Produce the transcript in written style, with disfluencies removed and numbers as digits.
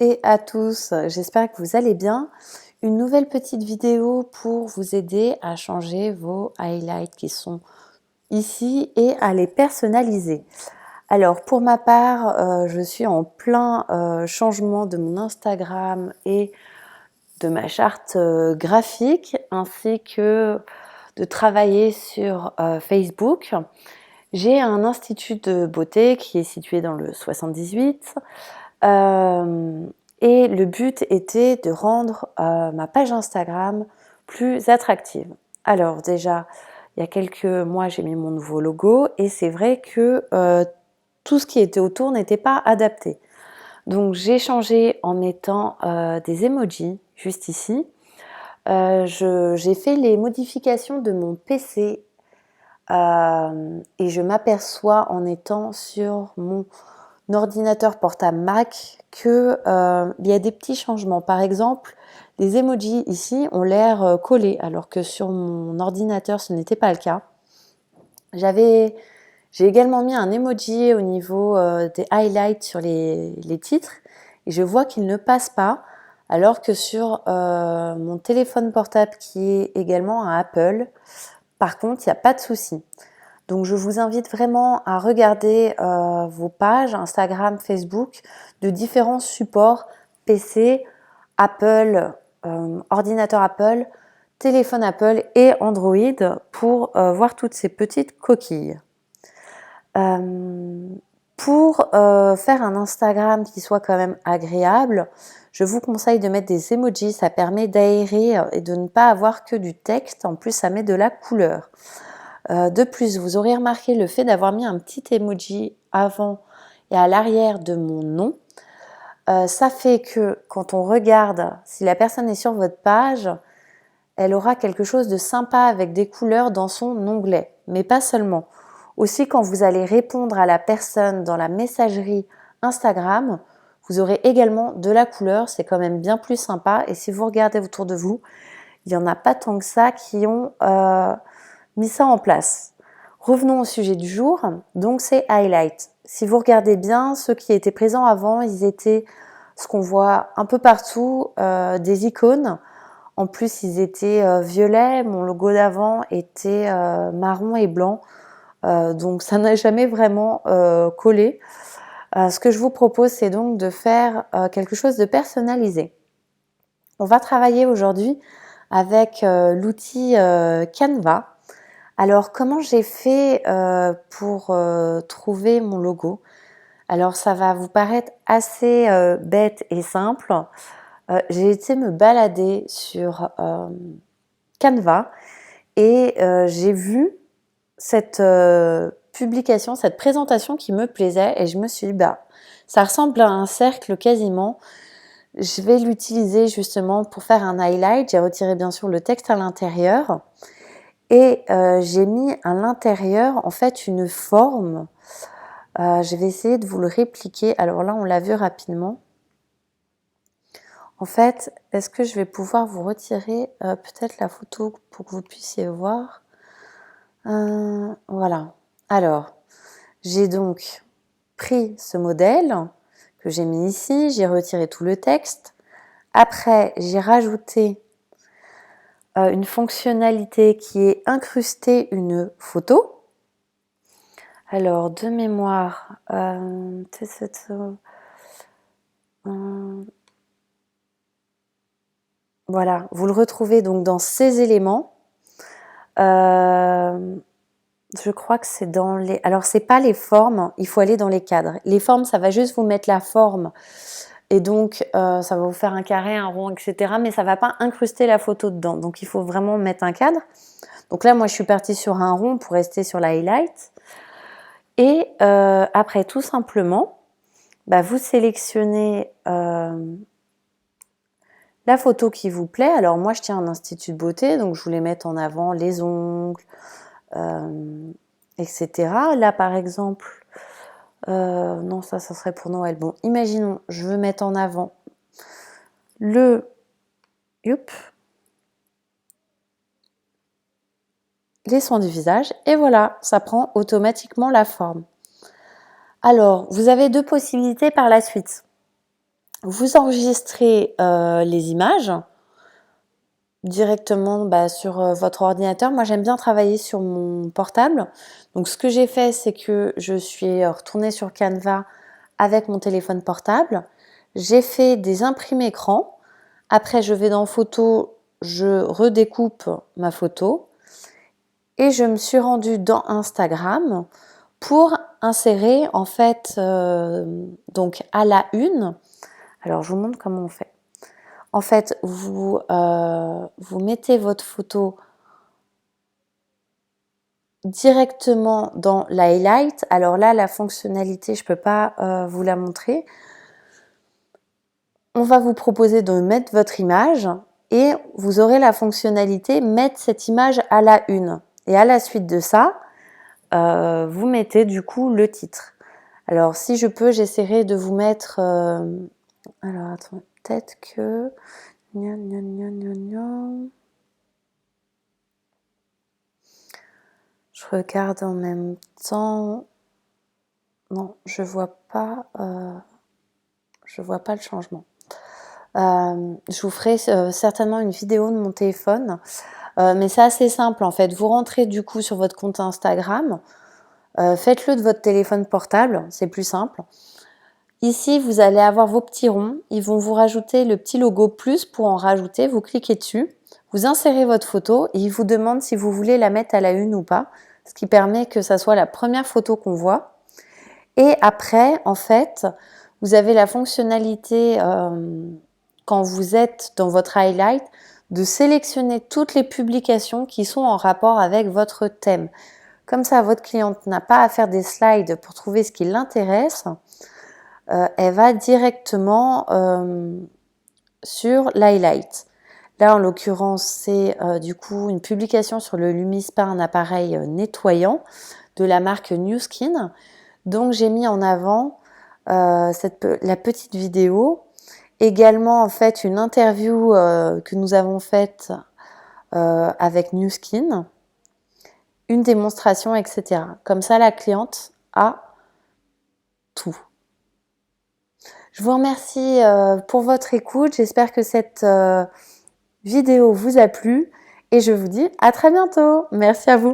et à tous, j'espère que vous allez bien. Une nouvelle petite vidéo pour vous aider à changer vos highlights qui sont ici et à les personnaliser. Alors pour ma part, je suis en plein changement de mon Instagram et de ma charte graphique ainsi que de travailler sur Facebook. J'ai un institut de beauté qui est situé dans le 78. Et le but était de rendre ma page Instagram plus attractive. Alors déjà, il y a quelques mois, j'ai mis mon nouveau logo et c'est vrai que tout ce qui était autour n'était pas adapté. Donc j'ai changé en mettant des emojis juste ici. J'ai fait les modifications de mon PC et je m'aperçois en étant sur mon ordinateur portable Mac que il y a des petits changements. Par exemple, les emojis ici ont l'air collés alors que sur mon ordinateur ce n'était pas le cas. J'ai également mis un emoji au niveau des highlights sur les titres et je vois qu'il ne passe pas alors que sur mon téléphone portable qui est également un Apple, par contre il n'y a pas de souci. Donc je vous invite vraiment à regarder vos pages Instagram, Facebook de différents supports PC, Apple, ordinateur Apple, téléphone Apple et Android pour voir toutes ces petites coquilles. Pour faire un Instagram qui soit quand même agréable, je vous conseille de mettre des emojis, ça permet d'aérer et de ne pas avoir que du texte, en plus ça met de la couleur. De plus, vous aurez remarqué le fait d'avoir mis un petit emoji avant et à l'arrière de mon nom. Ça fait que quand on regarde, si la personne est sur votre page, elle aura quelque chose de sympa avec des couleurs dans son onglet, mais pas seulement. Aussi, quand vous allez répondre à la personne dans la messagerie Instagram, vous aurez également de la couleur, c'est quand même bien plus sympa. Et si vous regardez autour de vous, il n'y en a pas tant que ça qui ont mis ça en place. Revenons au sujet du jour, donc c'est highlight. Si vous regardez bien, ceux qui étaient présents avant, ils étaient ce qu'on voit un peu partout, des icônes. En plus, ils étaient violets, mon logo d'avant était marron et blanc, donc ça n'a jamais vraiment collé. Ce que je vous propose, c'est donc de faire quelque chose de personnalisé. On va travailler aujourd'hui avec l'outil Canva. Alors, comment j'ai fait pour trouver mon logo? Alors, ça va vous paraître assez bête et simple. J'ai été me balader sur Canva et j'ai vu cette publication, cette présentation qui me plaisait et je me suis dit, bah, ça ressemble à un cercle quasiment. Je vais l'utiliser justement pour faire un highlight. J'ai retiré bien sûr le texte à l'intérieur. Et j'ai mis à l'intérieur en fait une forme. Je vais essayer de vous le répliquer. Alors là, on l'a vu rapidement. En fait, est-ce que je vais pouvoir vous retirer peut-être la photo pour que vous puissiez voir voilà. Alors, j'ai donc pris ce modèle que j'ai mis ici. J'ai retiré tout le texte. Après, j'ai rajouté une fonctionnalité qui est incruster une photo. Alors, de mémoire, voilà, vous le retrouvez donc dans ces éléments. Je crois que c'est dans les... Alors, c'est pas les formes, il faut aller dans les cadres. Les formes, ça va juste vous mettre la forme. Et donc, ça va vous faire un carré, un rond, etc. Mais ça va pas incruster la photo dedans. Donc, il faut vraiment mettre un cadre. Donc là, moi, je suis partie sur un rond pour rester sur l'highlight. Et après, tout simplement, bah, vous sélectionnez la photo qui vous plaît. Alors moi, je tiens un institut de beauté, donc je voulais mettre en avant les ongles, etc. Là, par exemple, non, ça serait pour Noël. Bon, imaginons, je veux mettre en avant les soins du visage. Et voilà, ça prend automatiquement la forme. Alors, vous avez deux possibilités par la suite. Vous enregistrez les images directement sur votre ordinateur. Moi, j'aime bien travailler sur mon portable. Donc, ce que j'ai fait, c'est que je suis retournée sur Canva avec mon téléphone portable. J'ai fait des imprimés écran. Après, je vais dans Photos, je redécoupe ma photo. Et je me suis rendue dans Instagram pour insérer en fait donc à la une. Alors, je vous montre comment on fait. En fait, vous mettez votre photo directement dans l'highlight. Alors là, la fonctionnalité, je ne peux pas vous la montrer. On va vous proposer de mettre votre image et vous aurez la fonctionnalité mettre cette image à la une. Et à la suite de ça, vous mettez du coup le titre. Alors si je peux, j'essaierai de vous mettre... alors attends, peut-être que... Je regarde en même temps. Non, je vois pas le changement. Je vous ferai certainement une vidéo de mon téléphone, mais c'est assez simple en fait. Vous rentrez du coup sur votre compte Instagram, faites-le de votre téléphone portable, c'est plus simple. Ici, vous allez avoir vos petits ronds. Ils vont vous rajouter le petit logo plus pour en rajouter. Vous cliquez dessus, vous insérez votre photo et il vous demande si vous voulez la mettre à la une ou pas, ce qui permet que ça soit la première photo qu'on voit. Et après, en fait, vous avez la fonctionnalité, quand vous êtes dans votre highlight, de sélectionner toutes les publications qui sont en rapport avec votre thème. Comme ça, votre cliente n'a pas à faire des slides pour trouver ce qui l'intéresse. Elle va directement sur l'highlight. Là, en l'occurrence, c'est du coup une publication sur le Lumispa, un appareil nettoyant de la marque Nu Skin. Donc, j'ai mis en avant la petite vidéo. Également, en fait, une interview que nous avons faite avec Nu Skin. Une démonstration, etc. Comme ça, la cliente a tout. Je vous remercie pour votre écoute. J'espère que cette vidéo vous a plu et je vous dis à très bientôt. Merci à vous.